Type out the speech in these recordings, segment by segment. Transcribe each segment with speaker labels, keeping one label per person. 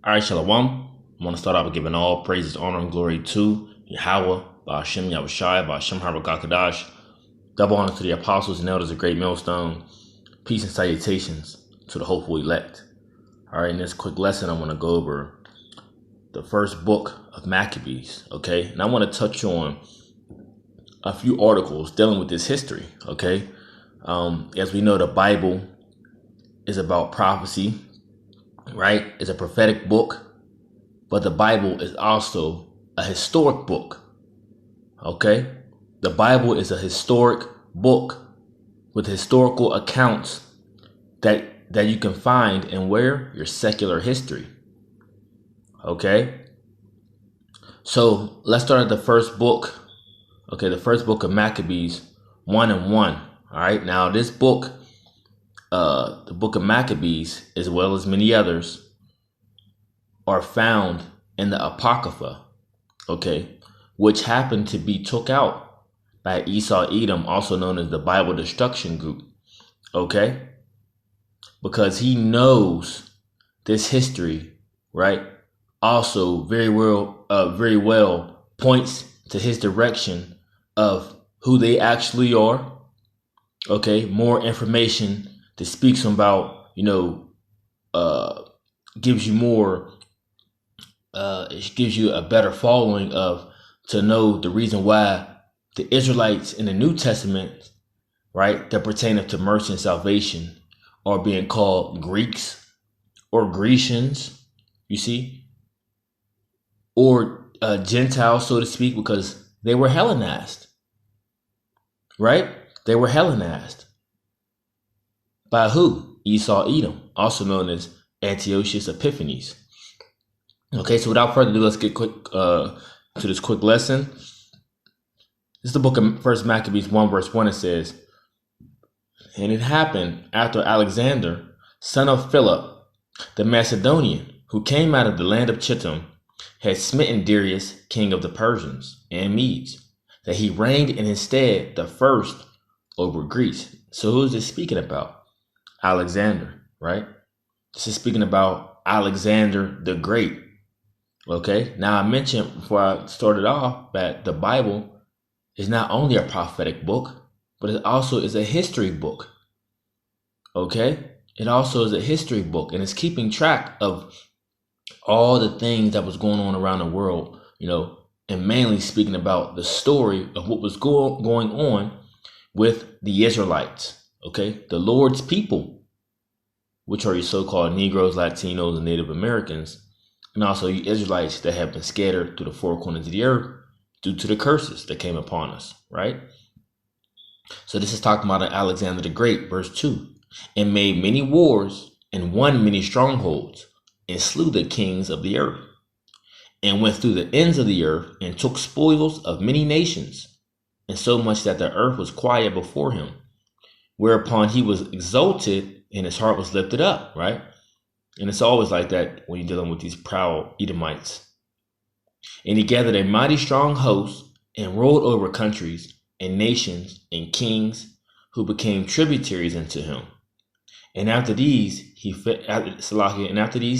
Speaker 1: All right, Shalom. I want to start off with giving all praises, honor, and glory to Yahweh, Ba'ashem Yahushai, Ba'ashem Harakakadash. Double honor to the apostles and elders of Great Millstone. Peace and salutations to the hopeful elect. All right, in this quick lesson, I want to go over the first book of Maccabees, okay? And I want to touch on a few articles dealing with this history, okay? As we know, the Bible is about prophecy, right? It's a prophetic book, but the Bible is also a historic book, okay? The Bible is a historic book with historical accounts that you can find in where? Your secular history, okay? So let's start at the first book, okay? The first book of Maccabees, 1 and 1, all right? Now this book, the book of Maccabees, as well as many others, are found in the Apocrypha, okay, which happened to be took out by Esau Edom, also known as the Bible Destruction Group, okay, because he knows this history, right, also very well points to his direction of who they actually are, okay, more information that speaks about, gives you more, it gives you a better following of to know the reason why the Israelites in the New Testament, right, that pertain to mercy and salvation are being called Greeks or Grecians, you see, or Gentiles, so to speak, because they were Hellenized, right? They were Hellenized. By who? Esau Edom, also known as Antiochus Epiphanes. Okay, so without further ado, let's get quick to this quick lesson. This is the book of First Maccabees 1, verse 1. It says, "And it happened after Alexander, son of Philip, the Macedonian, who came out of the land of Chittim, had smitten Darius, king of the Persians and Medes, that he reigned in his stead the first over Greece." So who is this speaking about? Alexander, right? This is speaking about Alexander the Great. Okay, now I mentioned before I started off that the Bible is not only a prophetic book, but it also is a history book. Okay, it also is a history book, and it's keeping track of all the things that was going on around the world, and mainly speaking about the story of what was going on with the Israelites. Okay, the Lord's people, which are your so-called Negroes, Latinos, and Native Americans, and also you Israelites that have been scattered through the four corners of the earth due to the curses that came upon us, right? So this is talking about Alexander the Great, verse 2, "and made many wars and won many strongholds and slew the kings of the earth and went through the ends of the earth and took spoils of many nations, and so much that the earth was quiet before him. Whereupon he was exalted and his heart was lifted up," right? And it's always like that when you're dealing with these proud Edomites. "And he gathered a mighty strong host and ruled over countries and nations and kings who became tributaries unto him. And after these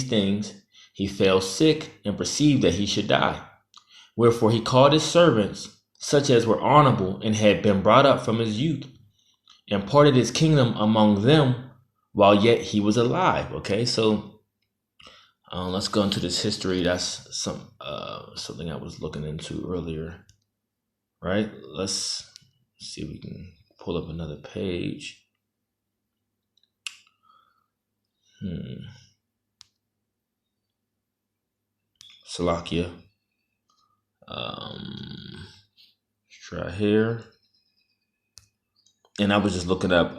Speaker 1: things he fell sick and perceived that he should die. Wherefore he called his servants, such as were honorable and had been brought up from his youth, and parted his kingdom among them while yet he was alive." Okay, so let's go into this history. That's something I was looking into earlier, right? Let's see if we can pull up another page. Salakia. Let's try here. And I was just looking up,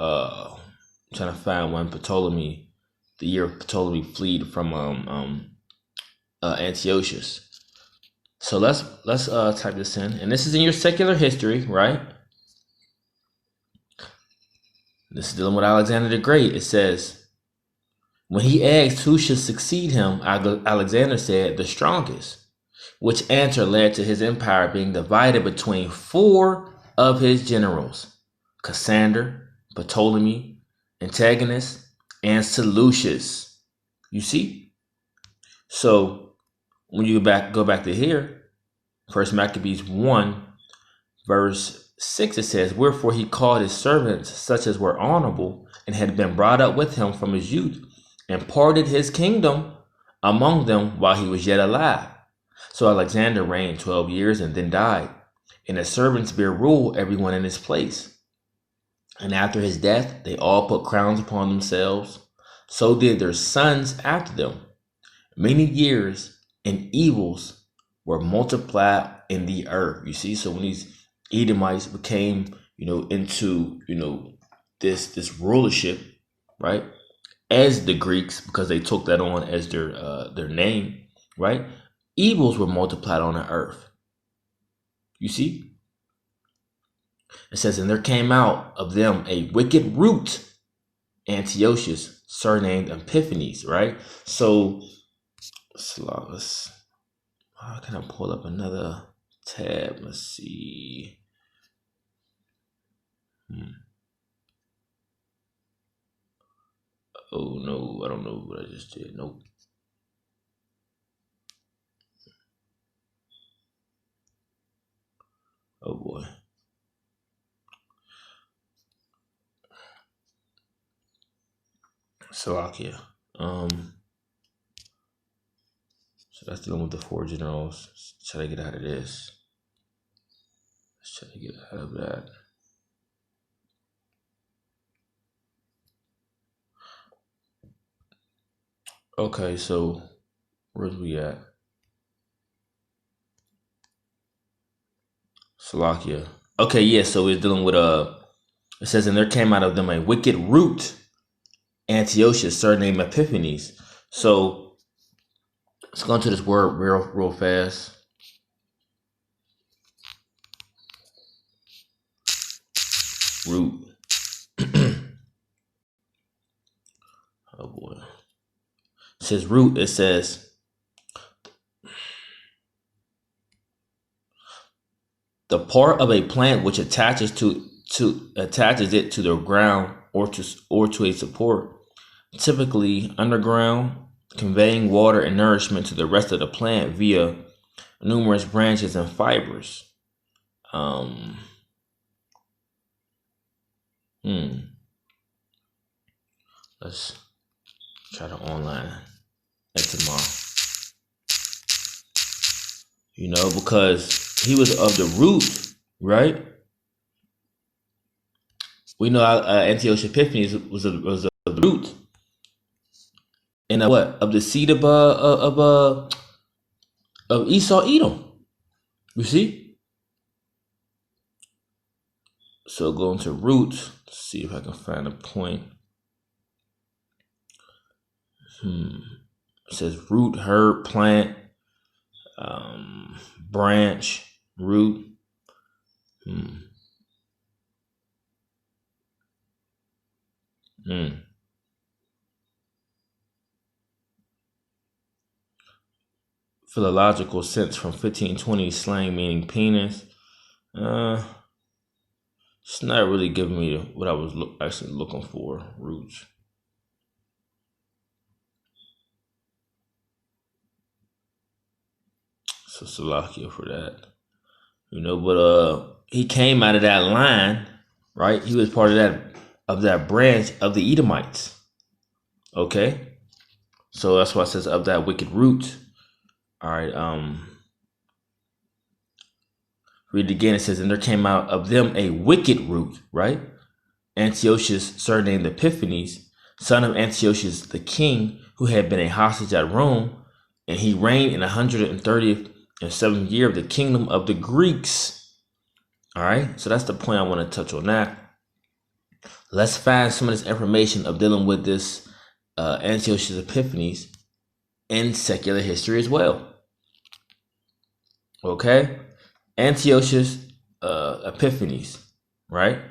Speaker 1: trying to find when Ptolemy, the year Ptolemy fled from Antiochus. So let's type this in, and this is in your secular history, right? This is dealing with Alexander the Great. It says, "When he asked who should succeed him, Alexander said, the strongest, which answer led to his empire being divided between 4 of his generals, Cassander, Ptolemy, Antigonus, and Seleucus." You see? So when you go back to here, First Maccabees 1, verse 6, it says, "Wherefore he called his servants, such as were honorable, and had been brought up with him from his youth, and parted his kingdom among them while he was yet alive. So Alexander reigned 12 years and then died, and his servants bare rule everyone in his place. And after his death, they all put crowns upon themselves. So did their sons after them. Many years and evils were multiplied in the earth." You see, so when these Edomites became, into, this rulership, right, as the Greeks, because they took that on as their name, right, evils were multiplied on the earth. You see, it says, "And there came out of them a wicked root, Antiochus, surnamed Epiphanes," right? So, how can I pull up another tab? Let's see. Oh no, I don't know what I just did. Nope. Oh boy. Slovakia. So that's dealing with the four generals. Let's try to get out of this. Let's try to get out of that. Okay, so where's we at? Slovakia. Okay, yeah, so we're dealing with it says, "And there came out of them a wicked root, Antiochus, surnamed Epiphanes." So let's go into this word real fast. Root. Oh boy. It says root, it says the part of a plant which attaches it to the ground or to a support, typically underground, conveying water and nourishment to the rest of the plant via numerous branches and fibers. Let's try to online etymology. Because he was of the root, right? We know Antiochus Epiphanes was of the root, and of the seed of Esau, Edom. You see. So going to root. Let's see if I can find a point. It says root, herb, plant, branch, root. Philological sense from 1520 slang meaning penis. It's not really giving me what I was actually looking for. Roots. So Slovakia for that. But he came out of that line, right? He was part of that branch of the Edomites. Okay? So that's why it says of that wicked root. All right, read it again. It says, "And there came out of them a wicked root," right? Antiochus, surnamed Epiphanes, son of Antiochus the king, who had been a hostage at Rome, and he reigned in 137th year of the kingdom of the Greeks. All right, so that's the point I want to touch on that. Let's find some of this information of dealing with this Antiochus Epiphanes in secular history as well. Okay, Antiochus Epiphanes, right?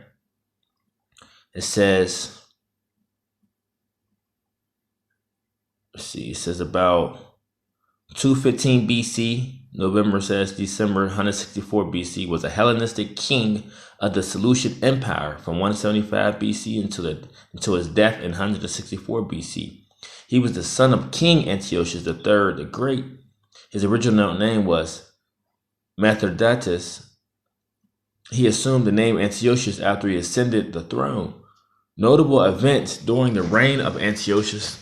Speaker 1: It says, let's see, it says about 215 BC, November says December 164 BC, was a Hellenistic king of the Seleucid Empire from 175 BC until his death in 164 BC. He was the son of King Antiochus III the Great. His original name was Mithridates. He assumed the name Antiochus after he ascended the throne. Notable events during the reign of Antiochus,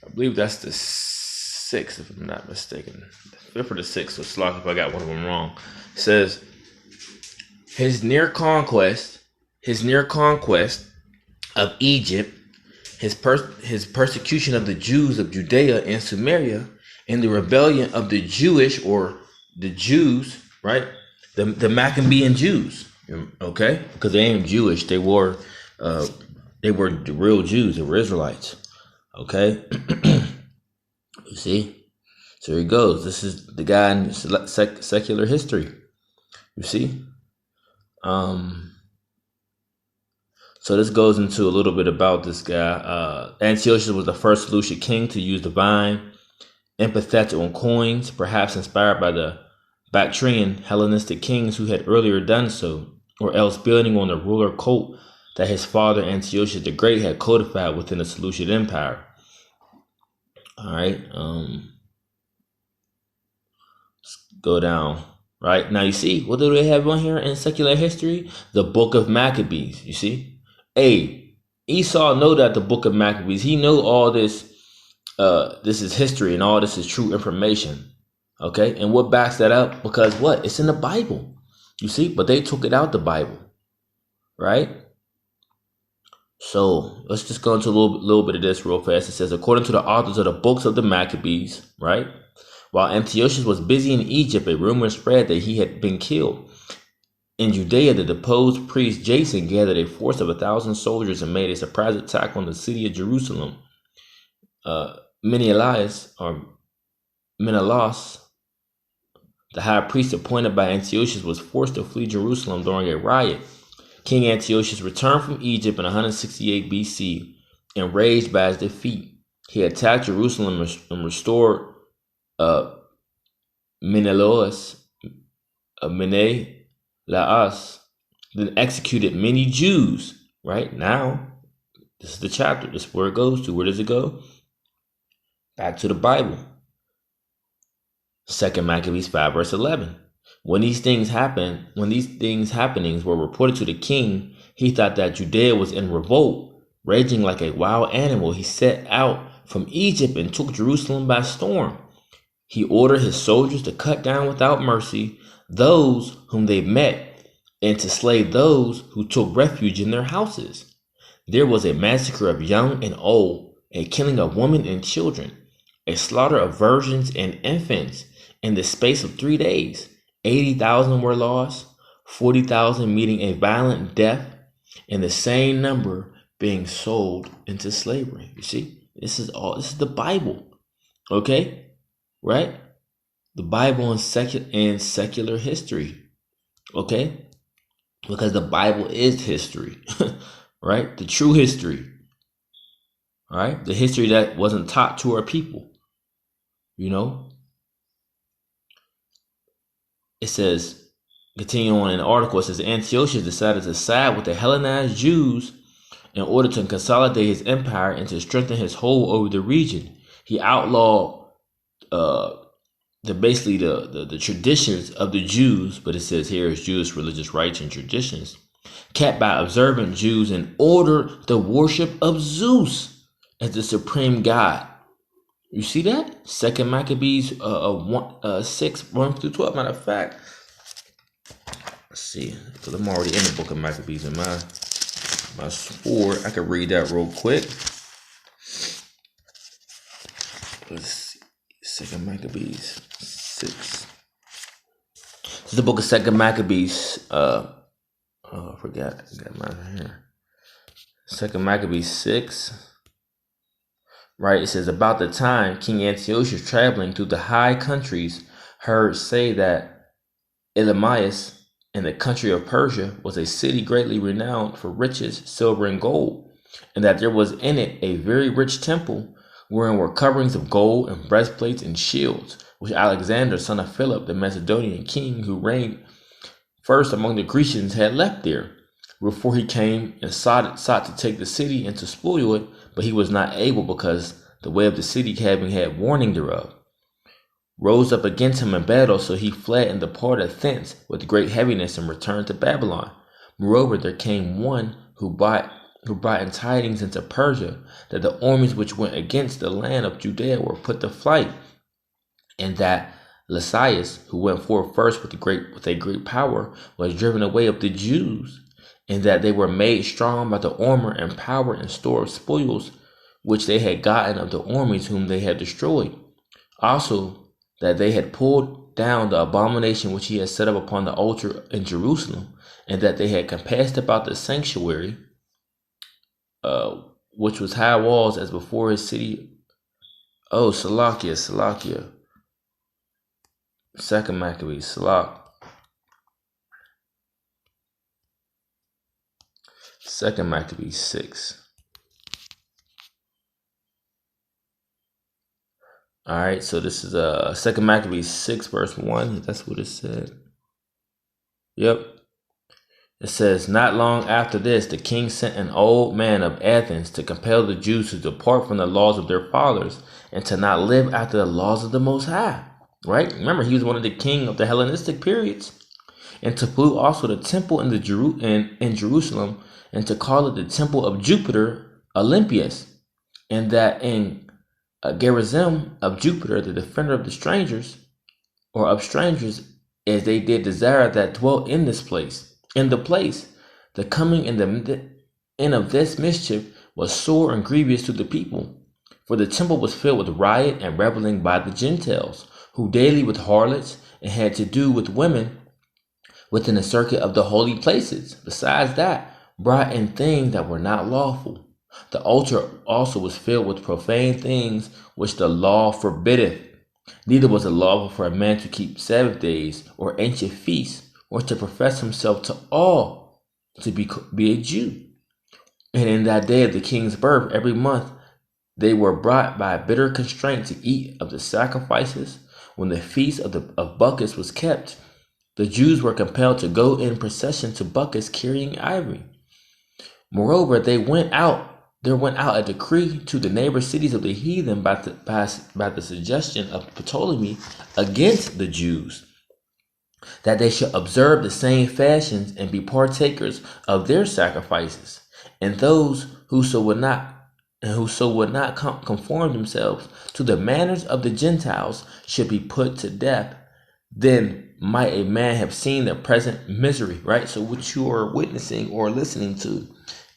Speaker 1: I believe that's the 6th, if I'm not mistaken. The 5th or the 6th, so sloppy if I got one of them wrong. It says, his near conquest of Egypt, his persecution of the Jews of Judea and Samaria, and the rebellion of the Jewish, or the Jews, right? The Maccabean Jews, okay? Because they ain't Jewish, they were the real Jews, they were Israelites, okay? You see? So here he goes. This is the guy in secular history. You see? So this goes into a little bit about this guy. Antiochus was the first Seleucid king to use divine epithet on coins, perhaps inspired by the Bactrian Hellenistic kings who had earlier done so, or else building on the ruler cult that his father Antiochus the Great had codified within the Seleucid Empire. All right, let's go down. Right now, you see, what do they have on here in secular history? The Book of Maccabees. You see, hey, Esau know that the Book of Maccabees. He know all this. This is history, and all this is true information. Okay, and what backs that up? Because what? It's in the Bible. You see, but they took it out the Bible, right? So let's just go into a little bit of this real fast. It says, according to the authors of the books of the Maccabees, right? While Antiochus was busy in Egypt, a rumor spread that he had been killed. In Judea, the deposed priest Jason gathered a force of 1,000 soldiers and made a surprise attack on the city of Jerusalem. Menelaus, the high priest appointed by Antiochus, was forced to flee Jerusalem during a riot. King Antiochus returned from Egypt in 168 BC, enraged by his defeat. He attacked Jerusalem and restored Menelaus, then executed many Jews. Right now, this is the chapter. This is where it goes to. Where does it go? Back to the Bible. 2 Maccabees 5 verse 11. When these happenings were reported to the king, he thought that Judea was in revolt. Raging like a wild animal, he set out from Egypt and took Jerusalem by storm. He ordered his soldiers to cut down without mercy those whom they met and to slay those who took refuge in their houses. There was a massacre of young and old, a killing of women and children, a slaughter of virgins and infants. In the space of 3 days, 80,000 were lost, 40,000 meeting a violent death, and the same number being sold into slavery. You see, this is the Bible, okay? Right? The Bible and secular history, okay? Because the Bible is history, right? The true history, all right? The history that wasn't taught to our people, you know? It says, continuing on in the article, it says, Antiochus decided to side with the Hellenized Jews in order to consolidate his empire and to strengthen his hold over the region. He outlawed the traditions of the Jews, but it says here is Jewish religious rites and traditions, kept by observant Jews, and ordered the worship of Zeus as the supreme god. You see that? 2 Maccabees 6, 1-12. Matter of fact, let's see, because I'm already in the book of Maccabees in my sword. I could read that real quick. Let's see, 2 Maccabees 6. This is the book of 2 Maccabees. I forgot. I got mine here. 2 Maccabees 6. Right, it says, about the time King Antiochus, traveling through the high countries, heard say that Elamias in the country of Persia was a city greatly renowned for riches, silver, and gold, and that there was in it a very rich temple, wherein were coverings of gold and breastplates and shields, which Alexander, son of Philip, the Macedonian king, who reigned first among the Grecians, had left there. Wherefore he came and sought to take the city and to spoil it, but he was not able, because the way of the city having had warning thereof, rose up against him in battle, so he fled and departed thence with great heaviness and returned to Babylon. Moreover, there came one who brought in tidings into Persia that the armies which went against the land of Judea were put to flight, and that Lysias, who went forth first with a great power, was driven away of the Jews, and that they were made strong by the armor and power and store of spoils which they had gotten of the armies whom they had destroyed. Also, that they had pulled down the abomination which he had set up upon the altar in Jerusalem, and that they had compassed about the sanctuary, which was high walls as before his city. Oh, Salakia. Second Maccabees, Second Maccabees 6. All right, so this is Second Maccabees 6 verse 1. That's what it said. Yep. It says, not long after this, the king sent an old man of Athens to compel the Jews to depart from the laws of their fathers and to not live after the laws of the Most High. Right? Remember, he was one of the king of the Hellenistic periods. And to pollute also the temple in Jerusalem, and to call it the temple of Jupiter Olympius, and that in Gerizim of Jupiter, the defender of the strangers, or of strangers, as they did desire that dwelt in this place. In the place, the coming and the end of this mischief was sore and grievous to the people, for the temple was filled with riot and reveling by the Gentiles, who daily with harlots and had to do with women within the circuit of the holy places. Besides that, brought in things that were not lawful. The altar also was filled with profane things which the law forbiddeth. Neither was it lawful for a man to keep Sabbath days or ancient feasts, or to profess himself to all to be a Jew. And in that day of the king's birth, every month, they were brought by bitter constraint to eat of the sacrifices. When the feast of Bacchus was kept, the Jews were compelled to go in procession to Bacchus carrying ivory. Moreover, there went out a decree to the neighbor cities of the heathen by the suggestion of Ptolemy against the Jews, that they should observe the same fashions and be partakers of their sacrifices, and those whoso would not conform themselves to the manners of the Gentiles should be put to death. Then might a man have seen the present misery, right? So what you are witnessing or listening to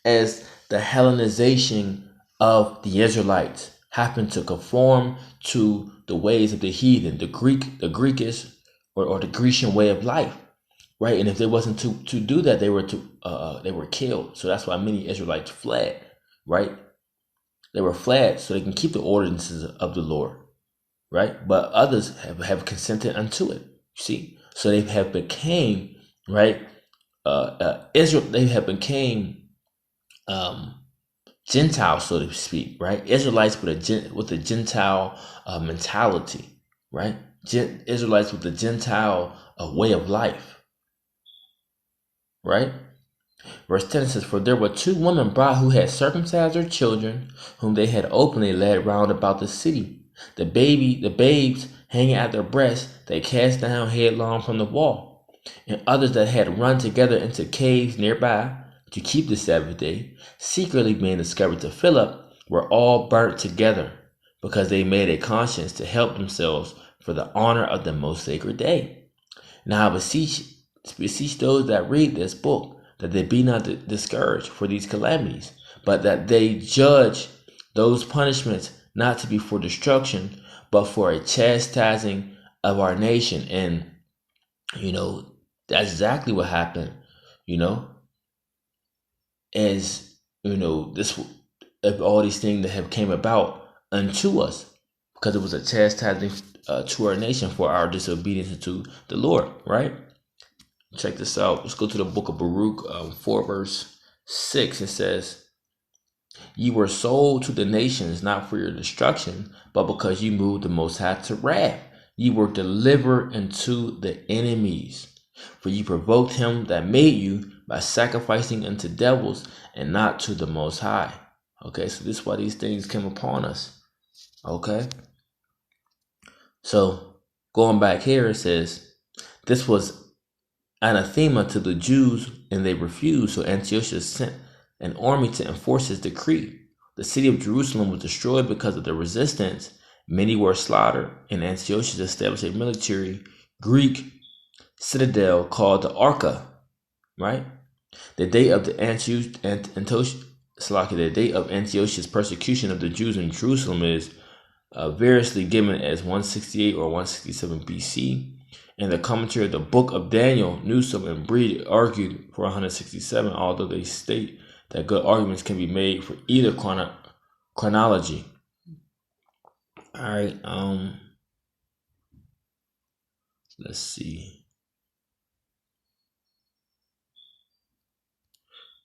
Speaker 1: as the Hellenization of the Israelites happened to conform to the ways of the heathen, the Greekish or the Grecian way of life, right? And if they wasn't to do that, they were killed. So that's why many Israelites fled, right? They were fled so they can keep the ordinances of the Lord, right? But others have consented unto it. You see, so they have became right. Israel. They have became Gentiles, so to speak, right? Israelites with a Gentile mentality, right? Israelites with a Gentile way of life, right? Verse 10 says, for there were two women brought who had circumcised their children, whom they had openly led round about the city. The babes hanging at their breasts, they cast down headlong from the wall. And others that had run together into caves nearby to keep the Sabbath day, secretly being discovered to Philip, were all burnt together, because they made a conscience to help themselves for the honor of the most sacred day. Now I beseech those that read this book, that they be not discouraged for these calamities, but that they judge those punishments not to be for destruction, but for a chastising of our nation. And, that's exactly what happened, as, this, of all these things that have came about unto us, because it was a chastising to our nation for our disobedience to the Lord, right? Check this out. Let's go to the book of Baruch 4 verse 6. It says, ye were sold to the nations, not for your destruction, but because you moved the Most High to wrath. Ye were delivered into the enemies. For ye provoked him that made you by sacrificing unto devils and not to the Most High. Okay, so this is why these things came upon us. Okay. So going back here, it says this was anathema to the Jews, and they refused. So Antiochus sent an army to enforce his decree. The city of Jerusalem was destroyed because of the resistance. Many were slaughtered, and Antiochus established a military Greek citadel called the Arca. Right. The date of the Antiochus' persecution of the Jews in Jerusalem is variously given as 168 or 167 BC. And the commentary of the Book of Daniel, Newsom and Breed argued for 167, although they state that good arguments can be made for either chronology. All right. Let's see.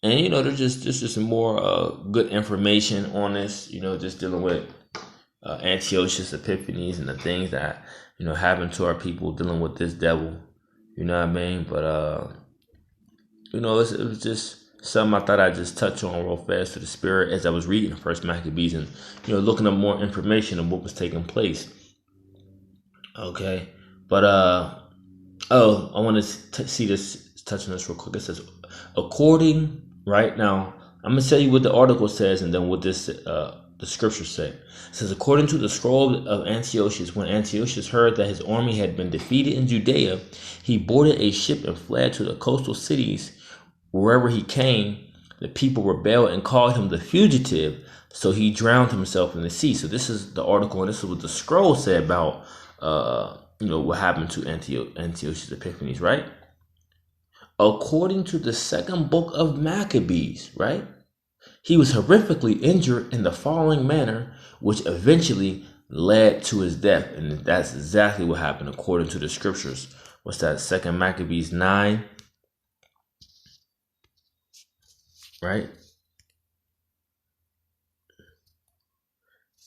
Speaker 1: And there's just some more good information on this. Just dealing with Antiochus Epiphanes and the things that happened to our people dealing with this devil. You know what I mean? But it was just something I thought I'd just touch on real fast to the spirit as I was reading the First Maccabees and looking up more information on what was taking place. Okay, but I want to see this, touch on this real quick. It says, according right now, I'm gonna tell you what the article says, and then what this the scriptures say. It says, according to the scroll of Antiochus, when Antiochus heard that his army had been defeated in Judea, he boarded a ship and fled to the coastal cities. Wherever he came, the people rebelled and called him the fugitive, so he drowned himself in the sea. So this is the article, and this is what the scroll said about what happened to Antiochus Epiphanes, right? According to the second book of Maccabees, right? He was horrifically injured in the following manner, which eventually led to his death. And that's exactly what happened according to the scriptures. What's that? Second Maccabees 9. Right?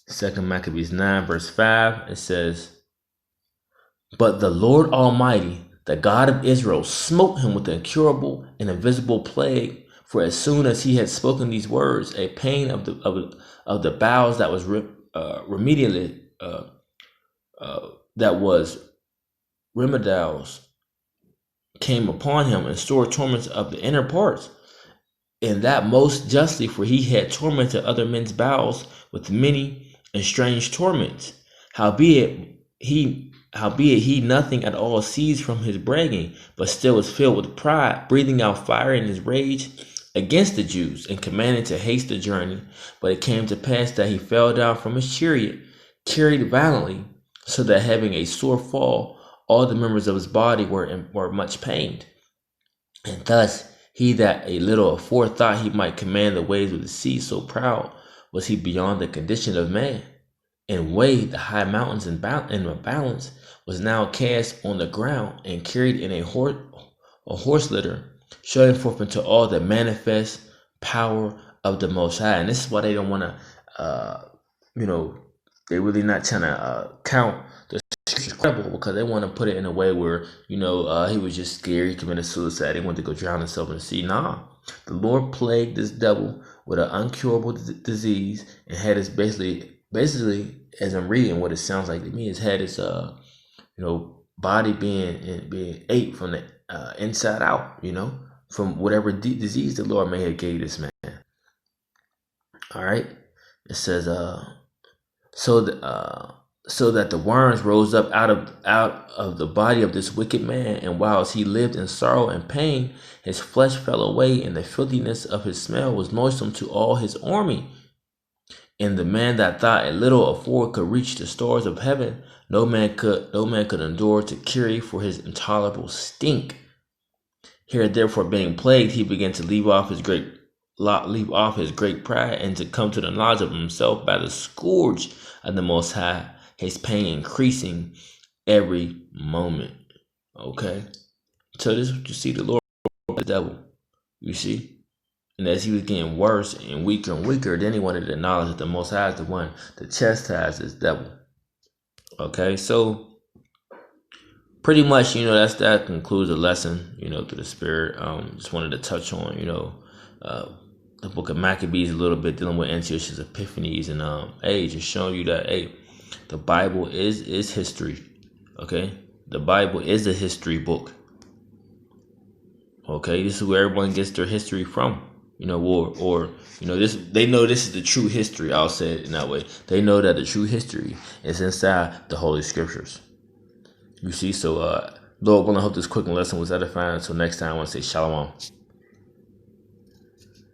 Speaker 1: Second Maccabees 9, verse 5. It says, but the Lord Almighty, the God of Israel, smote him with an incurable and invisible plague. For as soon as he had spoken these words, a pain of the bowels that was remedially remedials came upon him, and sore torments of the inner parts, and that most justly, for he had tormented other men's bowels with many and strange torments. Howbeit he nothing at all ceased from his bragging, but still was filled with pride, breathing out fire in his rage against the Jews, and commanded to haste the journey. But it came to pass that he fell down from his chariot, carried violently, so that having a sore fall, all the members of his body were much pained. And thus he that a little afore thought he might command the waves of the sea, so proud was he beyond the condition of man, and weighed the high mountains in a balance, was now cast on the ground and carried in a horse litter, showing forth into all the manifest power of the Most High. And this is why they don't want to, they're really not trying to count the incredible, because they want to put it in a way where he was just scared, he committed suicide, he wanted to go drown himself in the sea. Nah, the Lord plagued this devil with an incurable disease, and had his basically, as I'm reading what it sounds like to me, has had his body being ate from the inside out, from whatever disease the Lord may have gave this man. All right, it says so that the worms rose up out of the body of this wicked man, and whilst he lived in sorrow and pain, his flesh fell away, and the filthiness of his smell was noisome to all his army. And the man that thought a little afore could reach the stars of heaven, no man could endure to carry for his intolerable stink. Here therefore being plagued, he began to leave off his great pride, and to come to the knowledge of himself by the scourge of the Most High, his pain increasing every moment. Okay, so this is what you see, the Lord, the devil, you see. And as he was getting worse and weaker, then he wanted the knowledge that the Most High is the one to chastise this devil. Okay, so pretty much, that concludes the lesson, through the Spirit. Just wanted to touch on, the book of Maccabees a little bit, dealing with Antiochus Epiphanes, and just showing you that, hey, The Bible is history. Okay? The Bible is a history book. Okay, this is where everyone gets their history from. Or this, they know this is the true history. I'll say it in that way. They know that the true history is inside the Holy Scriptures. You see, so Lord willing, I hope this quick lesson was edifying. Until next time, I want to say shalom.